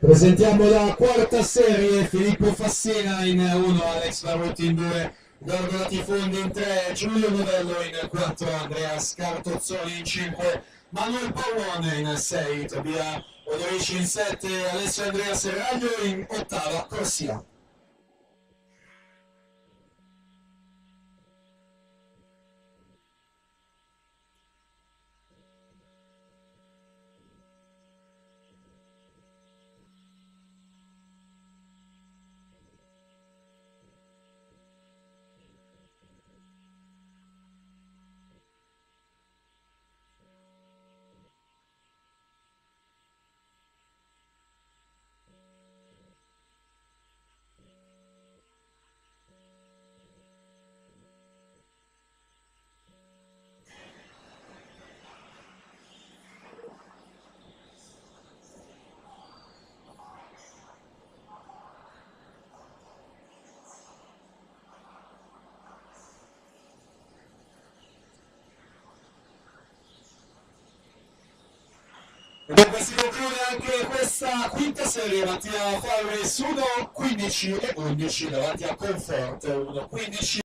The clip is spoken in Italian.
Presentiamo la quarta serie, Filippo Fassina in 1, Alex Laruti in 2, Gorgo Latifondi in 3, Giulio Novello in 4, Andrea Scartozzoni in 5, Manuel Pallone in 6, Tobia Odorici in 7, Alessio Andrea Serraglio in 8ª corsia. Dunque si conclude anche questa quinta serie, Mattia Favre 1, 15 e 11 davanti a Comfort 1, 15.